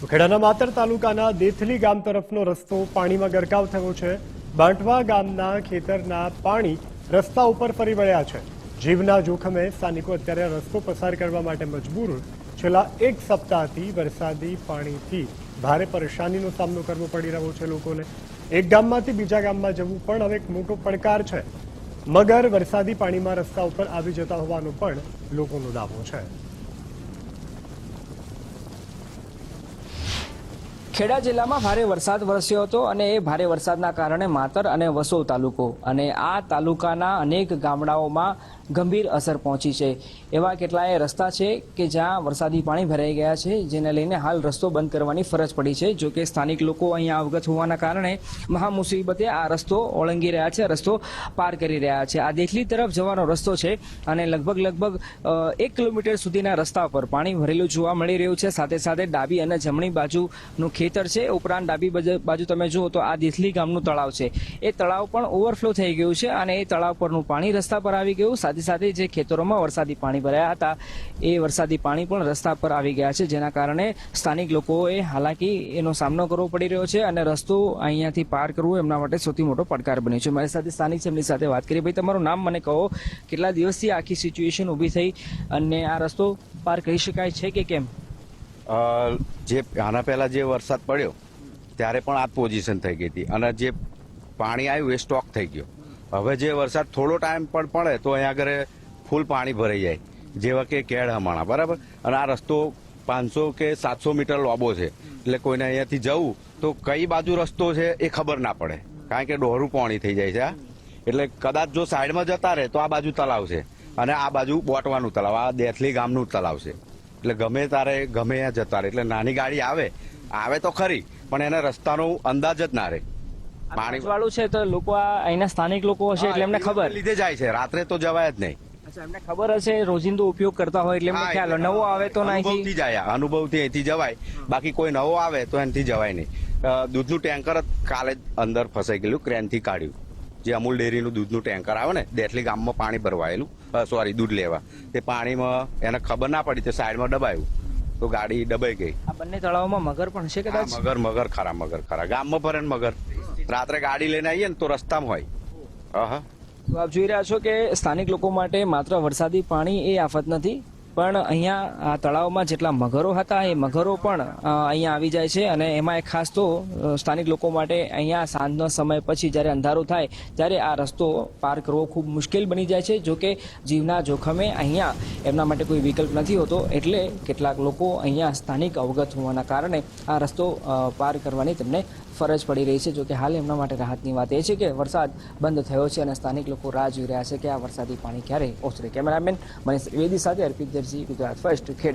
તો ખેડાના માતર તાલુકાના દેથલી ગામ તરફનો રસ્તો પાણીમાં ગરકાવ થયો છે। બાંટવા ગામના ખેતરના પાણી રસ્તા ઉપર ફરી વળ્યા છે। જીવના જોખમે સ્થાનિકો અત્યારે રસ્તો પસાર કરવા માટે મજબૂર। છેલ્લા એક સપ્તાહથી વરસાદી પાણીથી ભારે પરેશાનીનો સામનો કરવો પડી રહ્યો છે લોકોને। એક ગામમાંથી બીજા ગામમાં જવું પણ હવે એક મોટો પડકાર છે। મગર વરસાદી પાણીમાં રસ્તા ઉપર આવી જતા હોવાનો પણ લોકોનો દાવો છે। ખેડા જિલ્લામાં ભારે વરસાદ વરસ્યો હતો અને એ ભારે વરસાદના કારણે માતર અને વસો તાલુકો અને આ તાલુકાના અનેક ગામડાઓમાં ગંભીર અસર પહોંચી છે। એવા કેટલાય રસ્તા છે કે જ્યાં વરસાદી પાણી ભરાઈ ગયા છે, જેને લઈને હાલ રસ્તો બંધ કરવાની ફરજ પડી છે। જો કે સ્થાનિક લોકો અહીંયા અવગત હોવાના કારણે મહા મુસીબતે આ રસ્તો ઓળંગી રહ્યા છે, રસ્તો પાર કરી રહ્યા છે। આ દેખલી તરફ જવાનો રસ્તો છે અને લગભગ 1 કિલોમીટર સુધીના રસ્તા પર પાણી ભરેલું જોવા મળી રહ્યું છે। સાથે સાથે ડાબી અને જમણી બાજુનું ખેતર છે, ઉપરાંત ડાબી બાજુ તમે જુઓ તો આ દેથલી ગામનું તળાવ છે, એ તળાવ પણ ઓવરફ્લો થઈ ગયું છે અને એ તળાવ પરનું પાણી રસ્તા પર આવી ગયું। સાથે જે ખેતરોમાં વરસાદી પાણી ભરાયા હતા એ વરસાદી પાણી પણ રસ્તા પર આવી ગયા છે, જેના કારણે સ્થાનિક લોકોએ હાલાકી એનો સામનો કરવો પડી રહ્યો છે અને રસ્તો અહીંયાથી પાર કરવો એમના માટે સૌથી મોટો પડકાર બન્યો છે। મારી સાથે સ્થાનિક છે, એમની સાથે વાત કરી। ભાઈ, તમારું નામ મને કહો, કેટલા દિવસથી આખી સિચ્યુએશન ઊભી થઈ અને આ રસ્તો પાર કરી શકાય છે કે કેમ? જે આના પહેલા જે વરસાદ પડ્યો ત્યારે પણ આ પોઝિશન થઈ ગઈ હતી અને જે પાણી આવ્યું એ સ્ટોક થઈ ગયો। હવે જે વરસાદ થોડો ટાઈમ પણ પડે તો અહીંયા આગળ ફૂલ પાણી ભરાઈ જાય, જેવા કે કેડ હમાણા, બરાબર। અને આ રસ્તો 500 કે 700 મીટર લાંબો છે, એટલે કોઈને અહીંયાથી જવું તો કઈ બાજુ રસ્તો છે એ ખબર ના પડે, કારણ કે ડોહરું પાણી થઈ જાય છે। એટલે કદાચ જો સાઈડમાં જતા રહે તો આ બાજુ તળાવ છે અને આ બાજુ બોટવાનું તળાવ, આ દેથલી ગામનું તળાવ છે। એટલે ગમે તારે ગમે ત્યાં જતા રહે, એટલે નાની ગાડી આવે તો ખરી, પણ એને રસ્તાનો અંદાજ જ ના રહે। પાણી વાળું છે તો લોકો અહીંના સ્થાનિક લોકો હશે એટલે એમને ખબર લીધે જાય છે, રાત્રે તો જવાય જ નહીં। અચ્છા, એમને ખબર હશે, રોજિંદો ઉપયોગ કરતા હોય એટલે એમને ખ્યાલ નવો આવે તો અહીંથી જાય, અનુભવથી અહીંથી જવાય, બાકી કોઈ નવો આવે તો એનાથી જવાય નહીં। દૂધનું ટેન્કર જ કાલે જ અંદર ફસાઈ ગયેલું, ક્રેનથી કાઢ્યું, જે અમૂલ ડેરીનું દૂધનું ટેન્કર આવે ને, દેથલી ગામમાં પાણી ભરવાયેલું, સોરી દૂધ લેવા, તે પાણીમાં એને ખબર ના પડી, તે સાઈડમાં દબાયું તો ગાડી દબાઈ ગઈ। આ બંને તળાવમાં મગર પણ છે કદાચ? મગર ખરા ગામમાં ભરે ને મગર, રાત્રે ગાડી લઈને આવીએ ને તો રસ્તામાં હોય। તો આપ જોઈ રહ્યા છો કે સ્થાનિક લોકો માટે માત્ર વરસાદી પાણી એ આફત નથી, પણ અહીંયા આ તળાવમાં જેટલા મગરો હતા એ મગરો પણ અહીંયા આવી જાય છે અને એમાં ખાસ તો સ્થાનિક લોકો માટે અહીંયા સાંજનો સમય પછી જ્યારે અંધારું થાય ત્યારે આ રસ્તો પાર કરવો ખૂબ મુશ્કેલ બની જાય છે। જો કે જીવના જોખમે અહીંયા એમના માટે કોઈ વિકલ્પ નથી હોતો, એટલે કેટલાક લોકો અહીંયા સ્થાનિક અવગત હોવાના કારણે આ રસ્તો પાર કરવાની તેમને ફરજ પડી રહી છે। જો કે હાલ એમના માટે રાહતની વાત એ છે કે વરસાદ બંધ થયો છે અને સ્થાનિક લોકો રાહ જોઈ રહ્યા છે કે આ વરસાદી પાણી ક્યારે ઓસરે। કેમેરામેન મનીષ ત્રિવેદી સાથે અર્પિત દરજી, ગુજરાત ફર્સ્ટ, ખેડા।